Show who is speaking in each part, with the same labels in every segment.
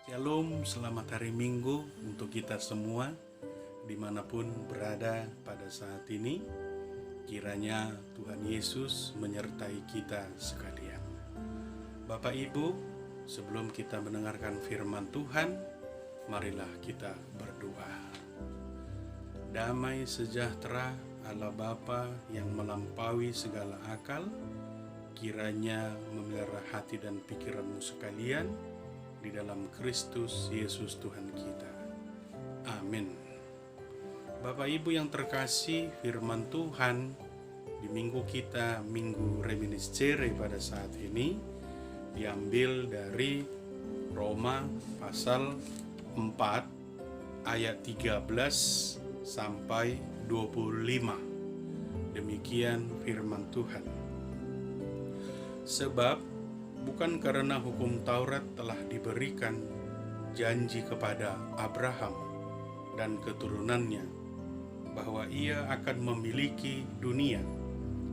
Speaker 1: Shalom, selamat hari Minggu untuk kita semua dimanapun berada pada saat ini. Kiranya Tuhan Yesus menyertai kita sekalian. Bapak Ibu, sebelum kita mendengarkan firman Tuhan, marilah kita berdoa. Damai sejahtera Allah Bapa yang melampaui segala akal, kiranya memelihara hati dan pikiranmu sekalian di dalam Kristus Yesus Tuhan kita. Amin. Bapak Ibu yang terkasih, firman Tuhan di minggu kita, Minggu Reminiscere pada saat ini, diambil dari Roma pasal 4 ayat 13 sampai 25. Demikian firman Tuhan. Sebab bukan karena hukum Taurat telah diberikan janji kepada Abraham dan keturunannya bahwa ia akan memiliki dunia,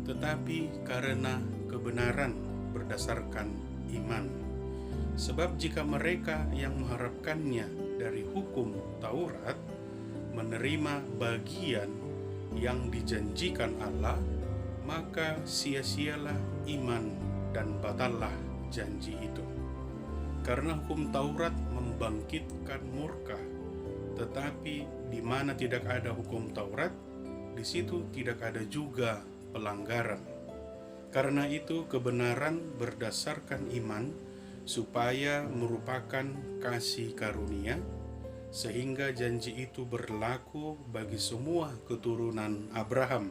Speaker 1: tetapi karena kebenaran berdasarkan iman. Sebab jika mereka yang mengharapkannya dari hukum Taurat menerima bagian yang dijanjikan Allah, maka sia-sialah iman dan batallah janji itu. Karena hukum Taurat membangkitkan murka, tetapi di mana tidak ada hukum Taurat, di situ tidak ada juga pelanggaran. Karena itu kebenaran berdasarkan iman supaya merupakan kasih karunia, sehingga janji itu berlaku bagi semua keturunan Abraham,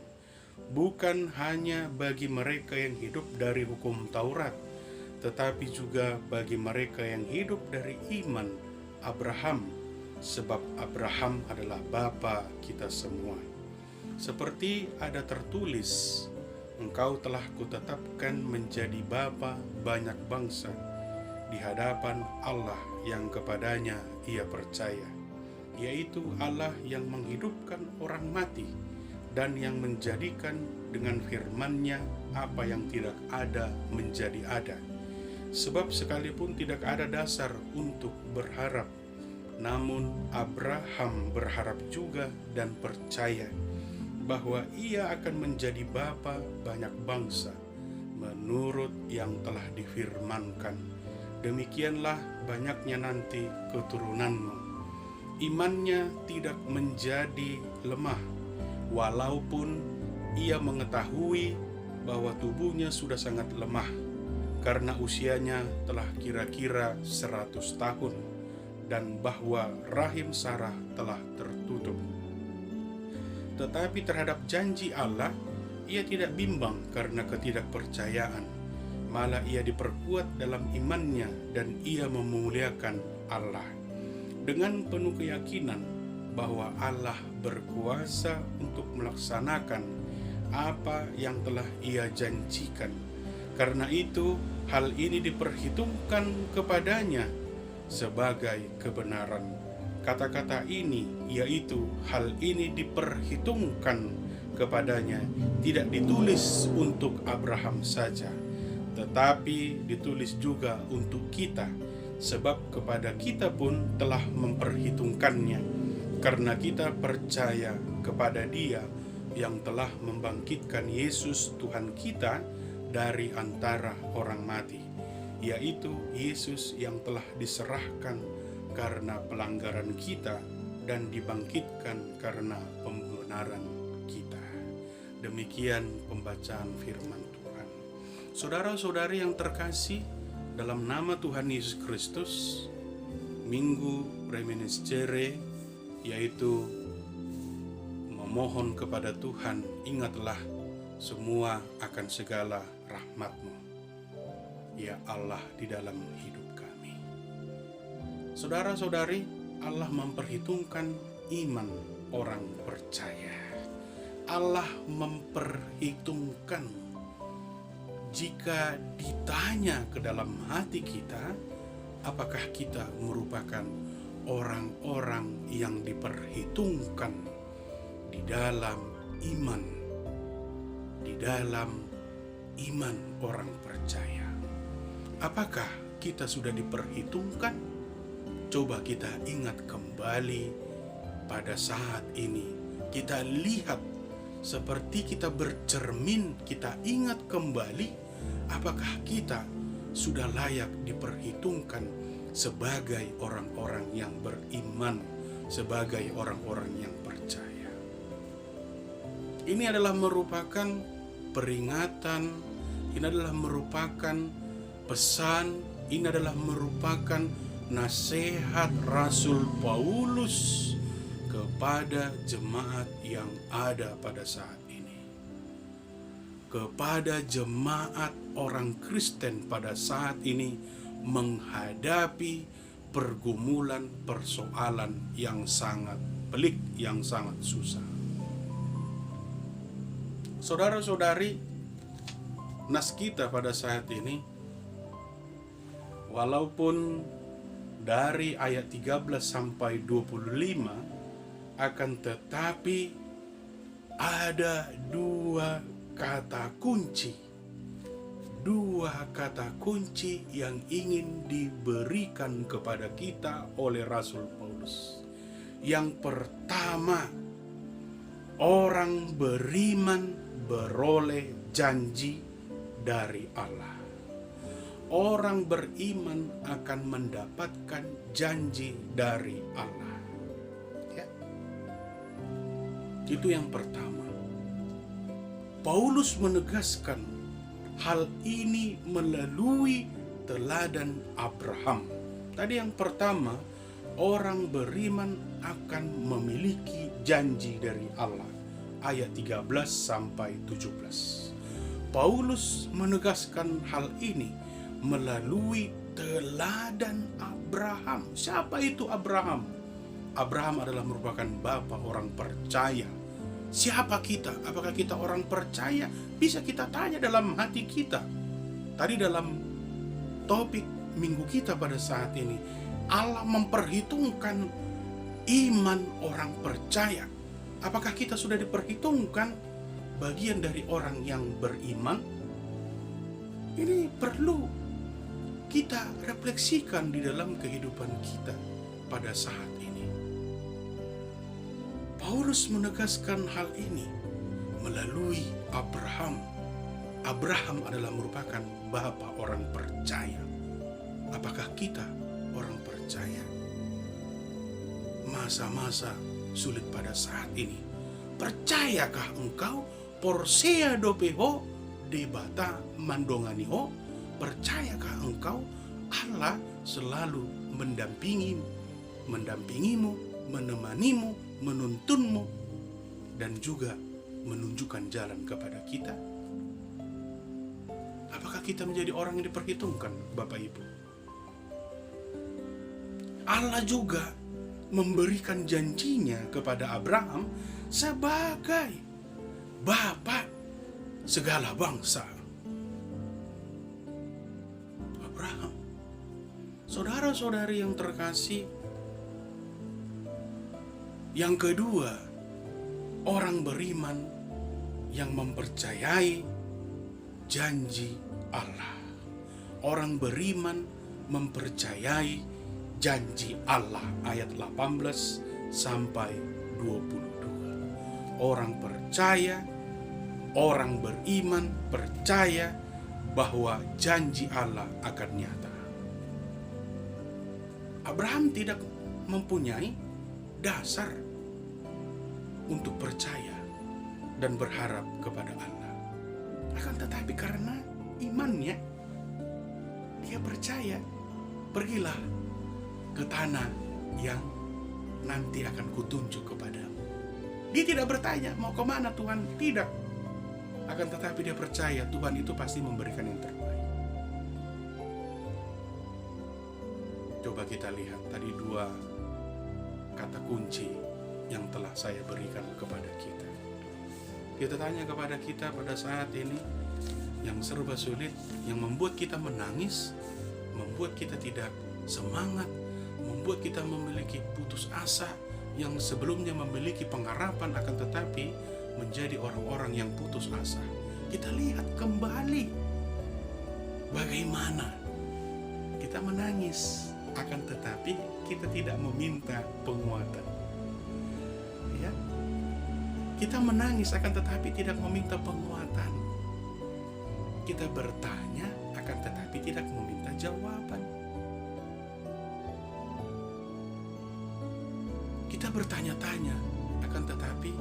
Speaker 1: bukan hanya bagi mereka yang hidup dari hukum Taurat, tetapi juga bagi mereka yang hidup dari iman Abraham, sebab Abraham adalah bapa kita semua. Seperti ada tertulis, engkau telah kutetapkan menjadi bapa banyak bangsa di hadapan Allah yang kepadanya ia percaya, yaitu Allah yang menghidupkan orang mati dan yang menjadikan dengan firman-Nya apa yang tidak ada menjadi ada. Sebab sekalipun tidak ada dasar untuk berharap, namun Abraham berharap juga dan percaya bahwa ia akan menjadi bapa banyak bangsa menurut yang telah difirmankan. Demikianlah banyaknya nanti keturunanmu. Imannya tidak menjadi lemah, walaupun ia mengetahui bahwa tubuhnya sudah sangat lemah, karena usianya telah kira-kira 100 tahun, dan bahwa rahim Sarah telah tertutup. Tetapi terhadap janji Allah, ia tidak bimbang karena ketidakpercayaan, malah ia diperkuat dalam imannya dan ia memuliakan Allah dengan penuh keyakinan bahwa Allah berkuasa untuk melaksanakan apa yang telah ia janjikan. Karena itu, hal ini diperhitungkan kepadanya sebagai kebenaran. Kata-kata ini, yaitu hal ini diperhitungkan kepadanya, tidak ditulis untuk Abraham saja, tetapi ditulis juga untuk kita, sebab kepada kita pun telah memperhitungkannya, karena kita percaya kepada Dia yang telah membangkitkan Yesus Tuhan kita dari antara orang mati, yaitu Yesus yang telah diserahkan karena pelanggaran kita dan dibangkitkan karena pembenaran kita. Demikian pembacaan firman Tuhan. Saudara-saudari yang terkasih, dalam nama Tuhan Yesus Kristus, Minggu Reminiscere, yaitu memohon kepada Tuhan, ingatlah semua akan segala rahmat-Mu, ya Allah, di dalam hidup kami. Saudara-saudari, Allah memperhitungkan iman orang percaya. Allah memperhitungkan jika ditanya ke dalam hati kita, apakah kita merupakan orang-orang yang diperhitungkan di dalam iman, di dalam iman orang percaya. Apakah kita sudah diperhitungkan? Coba kita ingat kembali pada saat ini. Kita lihat seperti kita bercermin, kita ingat kembali apakah kita sudah layak diperhitungkan sebagai orang-orang yang beriman, sebagai orang-orang yang percaya. Ini adalah merupakan peringatan, ini adalah merupakan pesan, ini adalah merupakan nasihat Rasul Paulus kepada jemaat yang ada pada saat ini. Kepada jemaat orang Kristen pada saat ini menghadapi pergumulan persoalan yang sangat pelik, yang sangat susah. Saudara-saudari, nas kita pada saat ini, walaupun dari ayat 13 sampai 25, akan tetapi ada dua kata kunci yang ingin diberikan kepada kita oleh Rasul Paulus. Yang pertama, orang beriman beroleh janji dari Allah. Orang beriman akan mendapatkan janji dari Allah. Ya. Itu yang pertama. Paulus menegaskan hal ini melalui teladan Abraham. Tadi yang pertama, orang beriman akan memiliki janji dari Allah. Ayat 13 sampai 17. Paulus menegaskan hal ini melalui teladan Abraham. Siapa itu Abraham? Abraham adalah merupakan bapa orang percaya. Siapa kita? Apakah kita orang percaya? Bisa kita tanya dalam hati kita. Tadi dalam topik minggu kita pada saat ini, Allah memperhitungkan iman orang percaya. Apakah kita sudah diperhitungkan bagian dari orang yang beriman? Ini perlu kita refleksikan di dalam kehidupan kita pada saat ini. Paulus menegaskan hal ini melalui Abraham. Abraham adalah merupakan bapa orang percaya. Apakah kita orang percaya? Masa-masa sulit pada saat ini, percayakah engkau porsea dopeho debata mandonganiho? Percayakah engkau Allah selalu mendampingimu, menemanimu, menuntunmu, dan juga menunjukkan jalan kepada kita? Apakah kita menjadi orang yang diperhitungkan, Bapak Ibu? Allah juga memberikan janjinya kepada Abraham sebagai bapa segala bangsa. Abraham, saudara-saudari yang terkasih, yang kedua, orang beriman yang mempercayai janji Allah. Orang beriman mempercayai janji Allah. Ayat 18 sampai 22. Orang percaya, orang beriman percaya bahwa janji Allah akan nyata. Abraham tidak mempunyai dasar untuk percaya dan berharap kepada Allah. Akan tetapi karena imannya, dia percaya. Pergilah ke tanah yang nanti akan kutunjuk kepadamu. Dia tidak bertanya mau kemana Tuhan, tidak. Akan tetapi dia percaya Tuhan itu pasti memberikan yang terbaik. Coba kita lihat tadi dua kata kunci yang telah saya berikan kepada kita. Kita tanya kepada kita pada saat ini yang serba sulit, yang membuat kita menangis, membuat kita tidak semangat, membuat kita memiliki putus asa, yang sebelumnya memiliki pengharapan akan tetapi menjadi orang-orang yang putus asa. Kita lihat kembali bagaimana kita menangis, akan tetapi kita tidak meminta penguatan. Ya. Kita menangis akan tetapi tidak meminta penguatan. Kita bertanya akan tetapi tidak meminta jawaban. Kita bertanya-tanya akan tetapi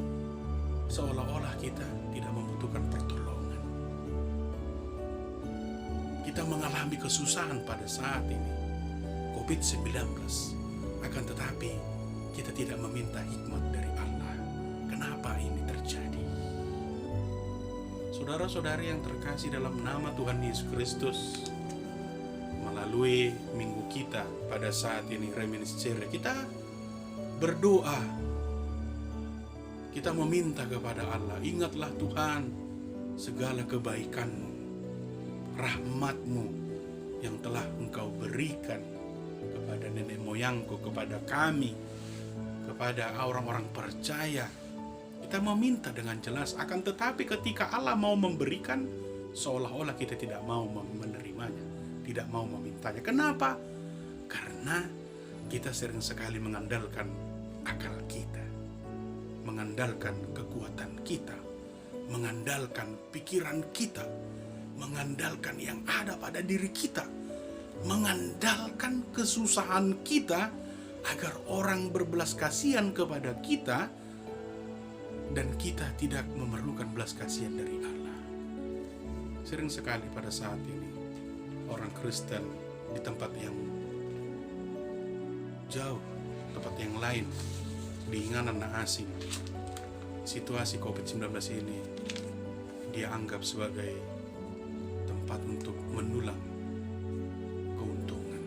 Speaker 1: seolah-olah kita tidak membutuhkan pertolongan. Kita mengalami kesusahan pada saat ini, COVID-19, akan tetapi kita tidak meminta hikmat dari Allah. Kenapa ini terjadi? Saudara-saudari yang terkasih dalam nama Tuhan Yesus Kristus, melalui minggu kita pada saat ini reminiscere, kita berdoa, kita meminta kepada Allah, ingatlah Tuhan segala kebaikan-Mu, rahmat-Mu yang telah Engkau berikan kepada nenek moyangku, kepada kami, kepada orang-orang percaya. Kita meminta dengan jelas, akan tetapi ketika Allah mau memberikan, seolah-olah kita tidak mau menerimanya, tidak mau memintanya. Kenapa? Karena kita sering sekali mengandalkan akal kita, mengandalkan kekuatan kita, mengandalkan pikiran kita, mengandalkan yang ada pada diri kita, mengandalkan kesusahan kita agar orang berbelas kasihan kepada kita, dan kita tidak memerlukan belas kasihan dari Allah. Sering sekali pada saat ini orang Kristen di tempat yang jauh, tempat yang lain, diingat anak asing, situasi COVID-19 ini dia anggap sebagai tempat untuk mendulang keuntungan.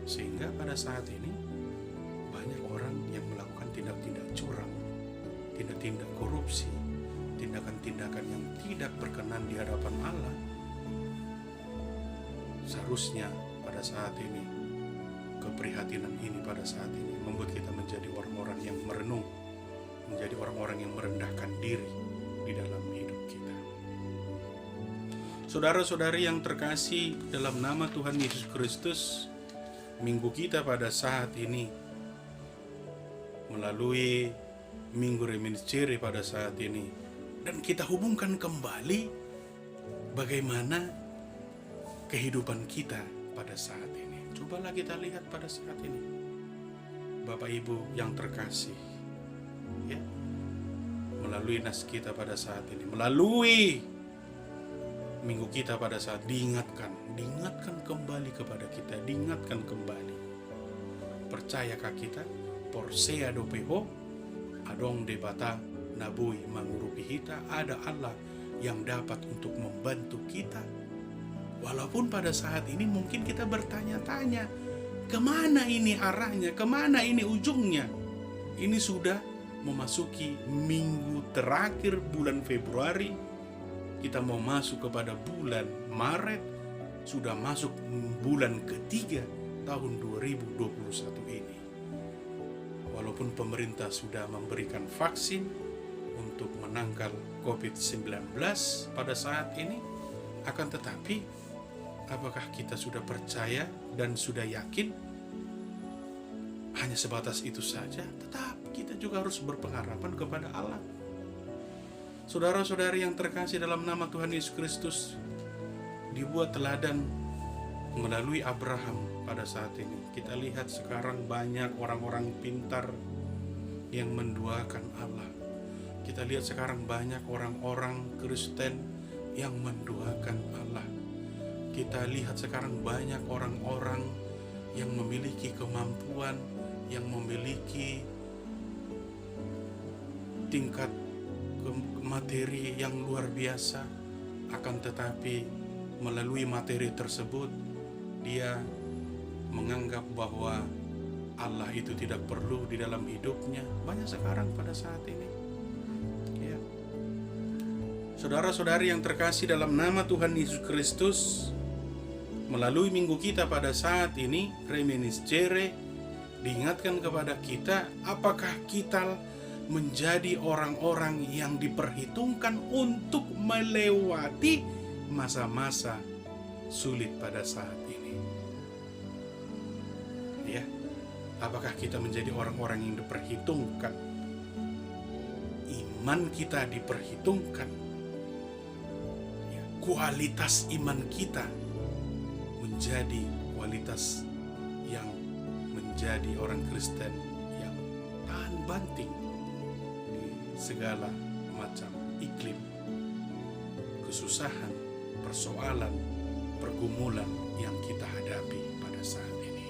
Speaker 1: Sehingga pada saat ini banyak orang yang melakukan tindak-tindak curang, tindak-tindak korupsi, tindakan-tindakan yang tidak berkenan di hadapan Allah. Seharusnya pada saat ini, keprihatinan ini pada saat ini membuat kita menjadi orang-orang yang merenung, menjadi orang-orang yang merendahkan diri di dalam hidup kita. Saudara-saudari yang terkasih dalam nama Tuhan Yesus Kristus, minggu kita pada saat ini melalui minggu reminiscere pada saat ini, dan kita hubungkan kembali bagaimana kehidupan kita pada saat ini. Cobalah kita lihat pada saat ini, Bapak Ibu yang terkasih, ya, melalui nas kita pada saat ini, melalui minggu kita pada saat diingatkan kembali kepada kita, diingatkan kembali. Percayakah kita? Porsea dopeho adong debata nabui mangurupi kita, ada Allah yang dapat untuk membantu kita. Walaupun pada saat ini mungkin kita bertanya-tanya, kemana ini arahnya, kemana ini ujungnya. Ini sudah memasuki minggu terakhir bulan Februari, kita mau masuk kepada bulan Maret, sudah masuk bulan ketiga tahun 2021 ini. Walaupun pemerintah sudah memberikan vaksin untuk menangkal COVID-19 pada saat ini, akan tetapi apakah kita sudah percaya dan sudah yakin hanya sebatas itu saja? Tetap kita juga harus berpengharapan kepada Allah. Saudara-saudari yang terkasih dalam nama Tuhan Yesus Kristus, dibuat teladan melalui Abraham pada saat ini. Kita lihat sekarang banyak orang-orang pintar yang menduakan Allah. Kita lihat sekarang banyak orang-orang Kristen yang menduakan Allah. Kita lihat sekarang banyak orang-orang yang memiliki kemampuan, yang memiliki tingkat materi yang luar biasa, akan tetapi melalui materi tersebut dia menganggap bahwa Allah itu tidak perlu di dalam hidupnya. Banyak sekarang pada saat ini, ya. Saudara-saudari yang terkasih dalam nama Tuhan Yesus Kristus, melalui minggu kita pada saat ini reminiscere, diingatkan kepada kita, apakah kita menjadi orang-orang yang diperhitungkan untuk melewati masa-masa sulit pada saat ini. Apakah kita menjadi orang-orang yang diperhitungkan? Iman kita diperhitungkan. Ya, kualitas iman kita menjadi kualitas yang menjadi orang Kristen yang tahan banting di segala macam iklim, kesusahan, persoalan, pergumulan yang kita hadapi pada saat ini.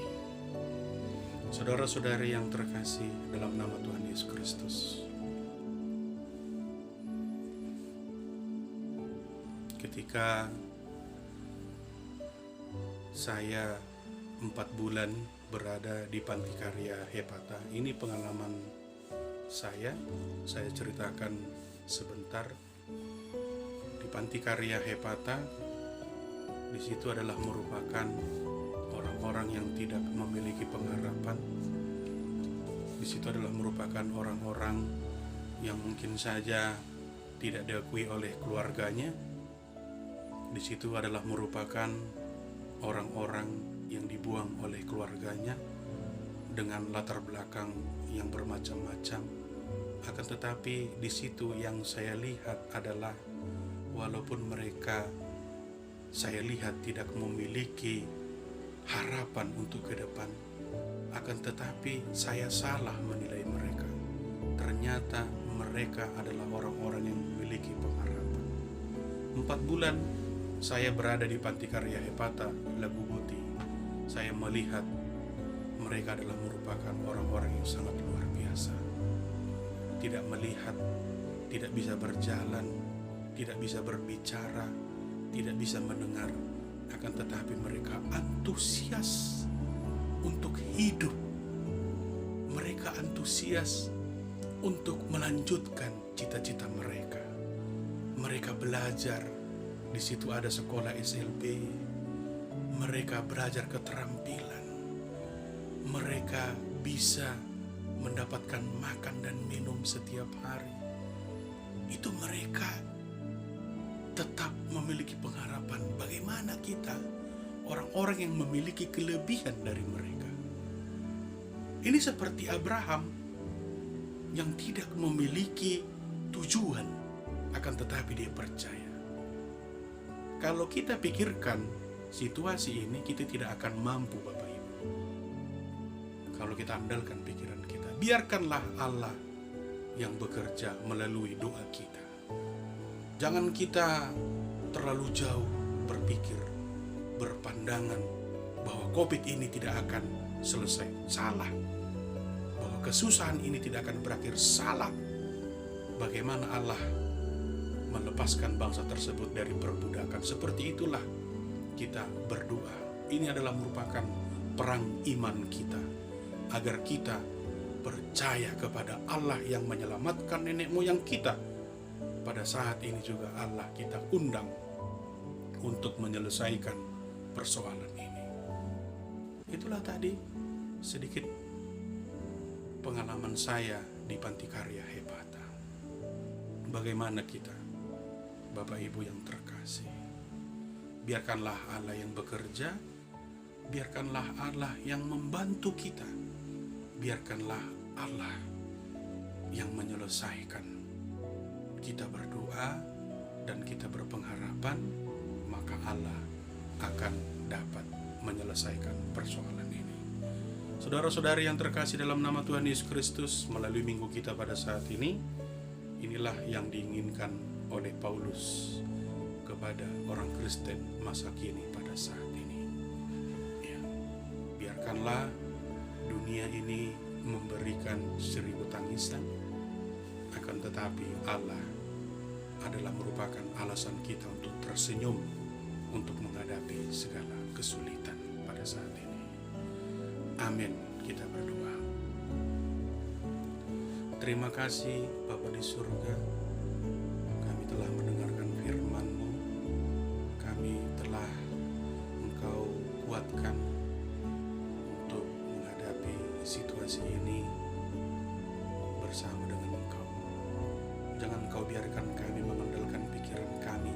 Speaker 1: Saudara-saudari yang terkasih dalam nama Tuhan Yesus Kristus, ketika saya 4 bulan berada di Panti Karya Hepata, ini pengalaman saya ceritakan sebentar. Di Panti Karya Hepata, di situ adalah merupakan orang-orang yang tidak memiliki pengharapan. Di situ adalah merupakan orang-orang yang mungkin saja tidak diakui oleh keluarganya. Di situ adalah merupakan orang-orang yang dibuang oleh keluarganya dengan latar belakang yang bermacam-macam. Akan tetapi di situ yang saya lihat adalah walaupun mereka saya lihat tidak memiliki harapan untuk ke depan, akan tetapi saya salah menilai mereka. Ternyata mereka adalah orang-orang yang memiliki pengharapan. 4 bulan saya berada di Panti Karya Hepata, Lagu Buti. Saya melihat mereka adalah merupakan orang-orang yang sangat luar biasa. Tidak melihat, tidak bisa berjalan, tidak bisa berbicara, tidak bisa mendengar, akan tetapi mereka antusias untuk hidup. Mereka antusias untuk melanjutkan cita-cita mereka. Mereka belajar, di situ ada sekolah SLB. Mereka belajar keterampilan. Mereka bisa mendapatkan makan dan minum setiap hari. Itu mereka tetap memiliki pengharapan. Bagaimana kita, orang-orang yang memiliki kelebihan dari mereka? Ini seperti Abraham yang tidak memiliki tujuan, akan tetapi dia percaya. Kalau kita pikirkan situasi ini, kita tidak akan mampu, Bapak Ibu. Kalau kita andalkan pikiran kita, biarkanlah Allah yang bekerja melalui doa kita. Jangan kita terlalu jauh berpikir, berpandangan bahwa COVID ini tidak akan selesai. Salah. Bahwa kesusahan ini tidak akan berakhir. Salah. Bagaimana Allah melepaskan bangsa tersebut dari perbudakan? Seperti itulah kita berdoa. Ini adalah merupakan perang iman kita, agar kita percaya kepada Allah yang menyelamatkan nenek moyang kita. Pada saat ini juga Allah kita undang untuk menyelesaikan persoalan ini. Itulah tadi sedikit pengalaman saya di Panti Karya Hepata. Bagaimana kita, Bapak Ibu yang terkasih, biarkanlah Allah yang bekerja, biarkanlah Allah yang membantu kita, biarkanlah Allah yang menyelesaikan. Kita berdoa dan kita berpengharapan, maka Allah akan dapat menyelesaikan persoalan ini. Saudara-saudari yang terkasih dalam nama Tuhan Yesus Kristus, melalui minggu kita pada saat ini, inilah yang diinginkan oleh Paulus kepada orang Kristen masa kini pada saat ini. Ya, biarkanlah dunia ini memberikan 1000 tangisan, akan tetapi Allah adalah merupakan alasan kita untuk tersenyum, untuk menghadapi segala kesulitan pada saat ini. Amin. Kita berdoa. Terima kasih Bapa di surga, kami telah mendengarkan firman-Mu, kami telah Engkau kuatkan untuk menghadapi situasi ini bersama dengan Engkau. Jangan Engkau biarkan kami mengandalkan pikiran kami,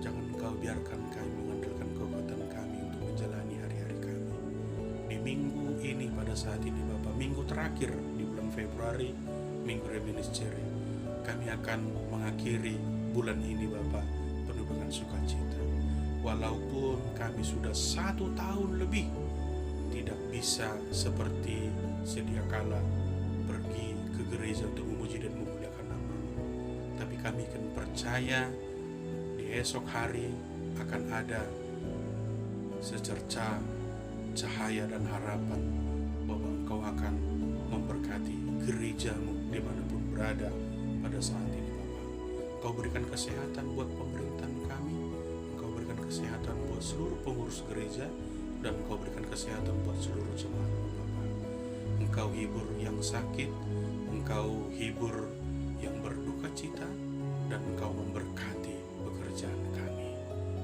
Speaker 1: jangan Engkau biarkan kami mengandalkan kekuatan kami untuk menjalani hari-hari kami, di minggu ini pada saat ini Bapak, minggu terakhir di bulan Februari, minggu reminiscere, kami akan mengakhiri bulan ini Bapak penuh dengan sukacita. Walaupun kami sudah 1 tahun lebih tidak bisa seperti sedia kala pergi ke gereja untuk memuji dan memuliakan nama-Mu, tapi kami akan percaya di esok hari akan ada secerca cahaya dan harapan bahwa Engkau akan memberkati gereja-Mu dimanapun berada pada saat ini Bapak. Engkau berikan kesehatan buat pemerintahan kami, Engkau berikan kesehatan buat seluruh pengurus gereja, dan Engkau berikan kesehatan buat seluruh jemaat Bapak. Engkau hibur yang sakit, Engkau hibur yang berduka cita, dan Engkau memberkati pekerjaan kami.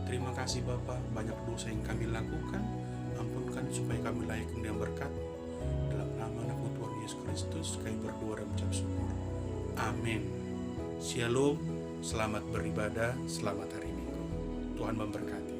Speaker 1: Terima kasih Bapak, banyak dosa yang kami lakukan, ampunkan supaya kami layak dengan berkat. Dalam nama anak Tuhan Yesus Kristus kami berdoa dan mengucap syukur. Amin. Shalom, selamat beribadah, selamat hari Minggu. Tuhan memberkati.